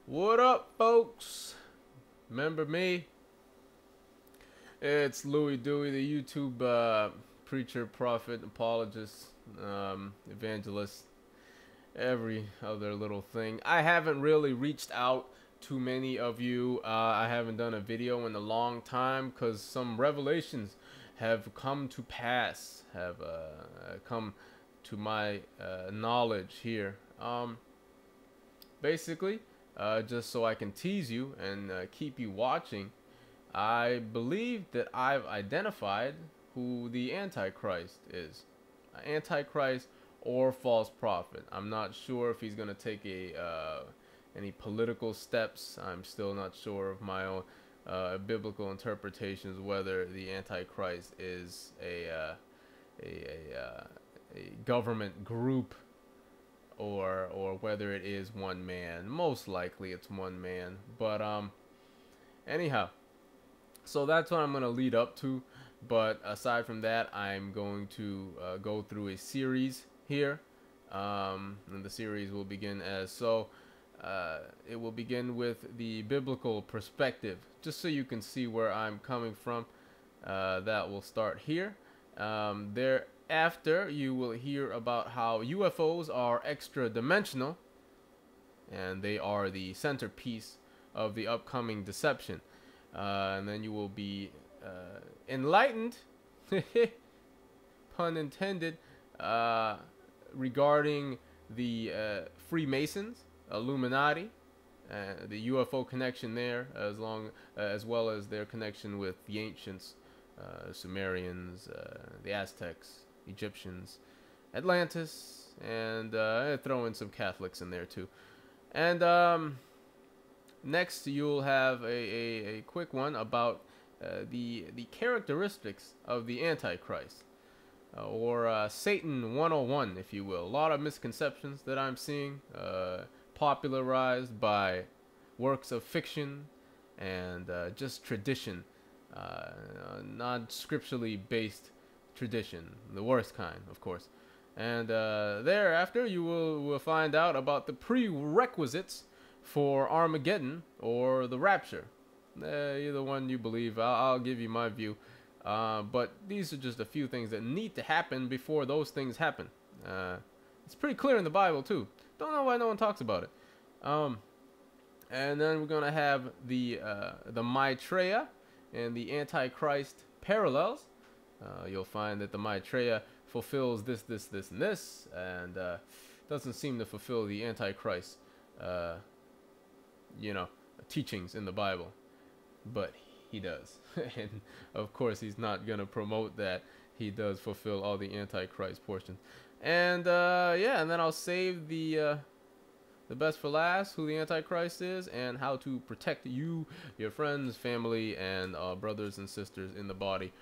What up, folks? Remember me? It's Louis Dewey, the YouTube preacher, prophet, apologist, evangelist, every other little thing. I haven't really reached out to many of you. I haven't done a video in a long time because some revelations have come to pass, have come to my knowledge here. Basically, just so I can tease you and keep you watching, I believe that I've identified who the Antichrist is. Antichrist or false prophet. I'm not sure if he's going to take any political steps. I'm still not sure of my own biblical interpretations whether the Antichrist is a government group or whether it is one man. Most likely it's one man, but anyhow, so that's what I'm going to lead up to. But aside from that, I'm going to go through a series here, and the series will begin as so. It will begin with the biblical perspective, just so you can see where I'm coming from. That will start here. Thereafter, you will hear about how UFOs are extra dimensional, and they are the centerpiece of the upcoming deception. And then you will be enlightened, pun intended, regarding the Freemasons, Illuminati, the UFO connection there, as well as their connection with the ancients, Sumerians, the Aztecs, Egyptians, Atlantis, and throw in some Catholics in there too. And next, you'll have a quick one about the characteristics of the Antichrist, or Satan 101, if you will. A lot of misconceptions that I'm seeing, popularized by works of fiction and just tradition, non-scripturally based tradition, the worst kind, of course. And thereafter, you will find out about the prerequisites for Armageddon or the rapture. Either one you believe, I'll give you my view. But these are just a few things that need to happen before those things happen. It's pretty clear in the Bible too. Don't know why no one talks about it. And then we're gonna have the Maitreya and the Antichrist parallels. You'll find that the Maitreya fulfills this, and this, and doesn't seem to fulfill the Antichrist, teachings in the Bible, but he does. And of course, he's not gonna promote that he does fulfill all the Antichrist portions. And and then I'll save the best for last, who the Antichrist is, and how to protect you, your friends, family, and brothers and sisters in the body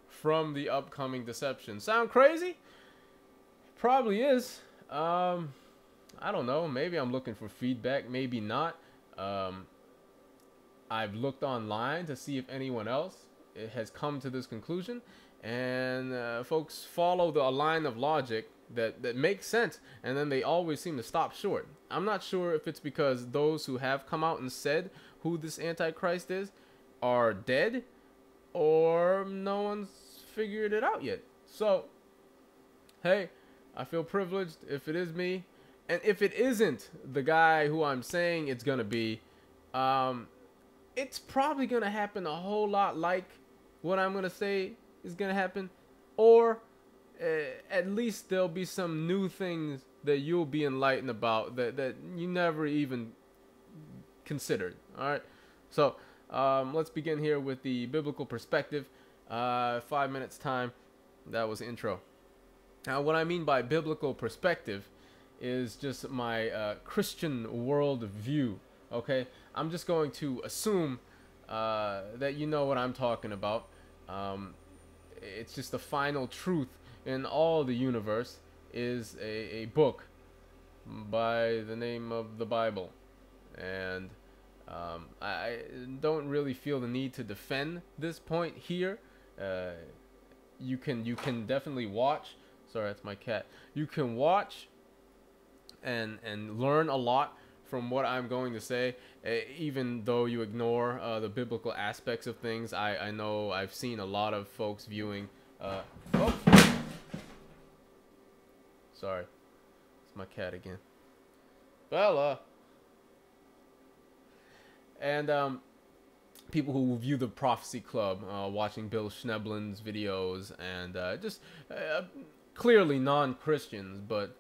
from the upcoming deception. Sound crazy? Probably is. I don't know. Maybe I'm looking for feedback. Maybe not. I've looked online to see if anyone else has come to this conclusion, and folks follow a line of logic that makes sense, and then they always seem to stop short. I'm not sure if it's because those who have come out and said who this Antichrist is are dead, or no one's figured it out yet. So, hey, I feel privileged if it is me, and if it isn't the guy who I'm saying it's gonna be, it's probably gonna happen a whole lot like what I'm gonna say is gonna happen, or at least there'll be some new things that you'll be enlightened about that you never even considered. All right, so let's begin here with the biblical perspective. 5 minutes time. That was the intro. Now, what I mean by biblical perspective is just my Christian worldview. Okay, I'm just going to assume that you know what I'm talking about. It's just the final truth in all the universe is a book by the name of the Bible, and I don't really feel the need to defend this point here. You can definitely watch. Sorry, that's my cat. You can watch and learn a lot from what I'm going to say, even though you ignore the biblical aspects of things. I know I've seen a lot of folks viewing. Oh, sorry, it's my cat again, Bella. And people who view the Prophecy Club, watching Bill Schneeblin's videos, and just clearly non-Christians, but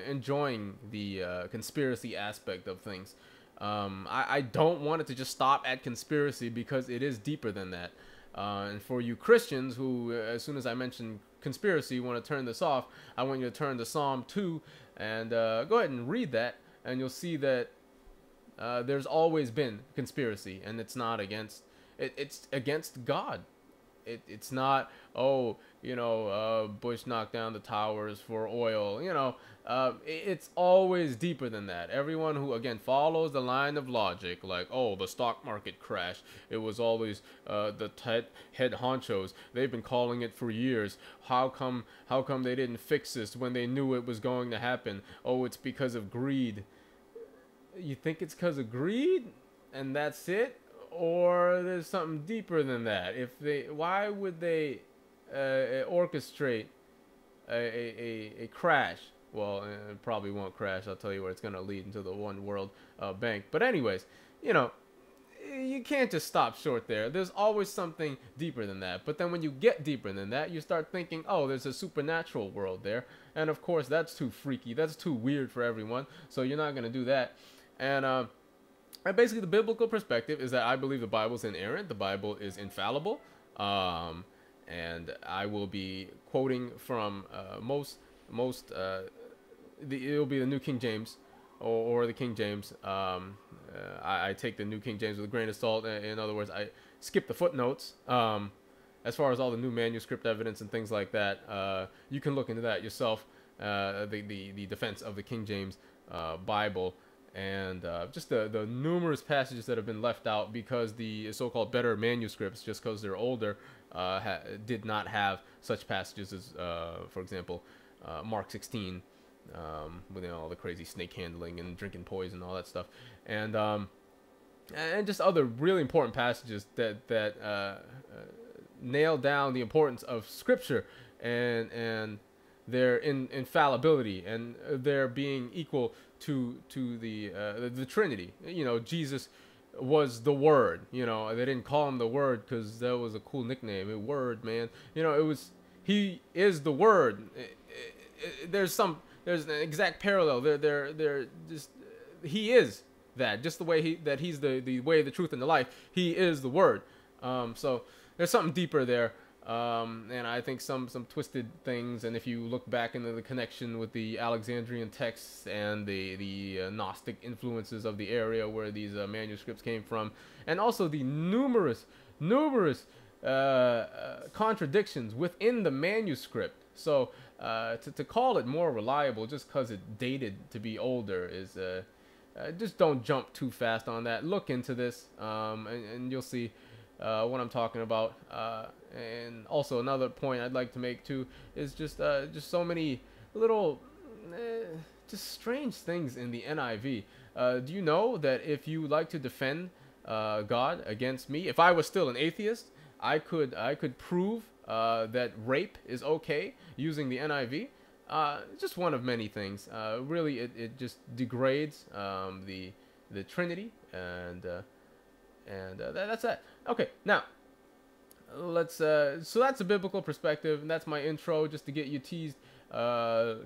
enjoying the conspiracy aspect of things. I don't want it to just stop at conspiracy, because it is deeper than that. And for you Christians who, as soon as I mention conspiracy, want to turn this off, I want you to turn to Psalm 2 and go ahead and read that, and you'll see that there's always been conspiracy, and it's not against it's against God. It's not, oh, you know, Bush knocked down the towers for oil. You know, it's always deeper than that. Everyone who, again, follows the line of logic, like, oh, the stock market crash, it was always the head honchos. They've been calling it for years. How come they didn't fix this when they knew it was going to happen? Oh, it's because of greed. You think it's because of greed and that's it? Or there's something deeper than that? Why would they orchestrate a crash? Well, it probably won't crash. I'll tell you where it's going to lead, into the one world bank. But anyways, you know, you can't just stop short there. There's always something deeper than that. But then when you get deeper than that, you start thinking, oh, there's a supernatural world there. And of course, that's too freaky. That's too weird for everyone. So you're not going to do that. And basically, the biblical perspective is that I believe the Bible is inerrant. The Bible is infallible. And I will be quoting from it'll be the New King James or the King James. I take the New King James with a grain of salt. In other words, I skip the footnotes. As far as all the new manuscript evidence and things like that, you can look into that yourself. The defense of the King James Bible. And just the numerous passages that have been left out because the so-called better manuscripts, just because they're older, did not have such passages as, for example, Mark 16, with, you know, all the crazy snake handling and drinking poison and all that stuff, and just other really important passages that nail down the importance of Scripture and their infallibility and their being equal to the Trinity. You know, Jesus was the Word. You know, they didn't call him the Word because that was a cool nickname. Word, man. You know, he is the Word. There's an exact parallel. They're just, he is that, just the way he's the way, the truth, and the life. He is the Word. So there's something deeper there. And I think some twisted things, and if you look back into the connection with the Alexandrian texts and the Gnostic influences of the area where these manuscripts came from, and also the numerous contradictions within the manuscript. So to call it more reliable just because it dated to be older is just don't jump too fast on that. Look into this, and you'll see what I'm talking about. And also another point I'd like to make too is just so many little just strange things in the NIV. Do you know that if you like to defend God against me, if I was still an atheist, I could prove that rape is okay using the NIV? Just one of many things. Really, it just degrades the Trinity, and that's that. Okay, now let's so that's a biblical perspective, and that's my intro just to get you teased.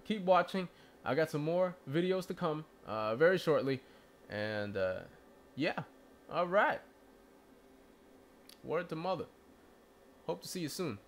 Keep watching. I got some more videos to come very shortly, and yeah, all right, word to mother. Hope to see you soon.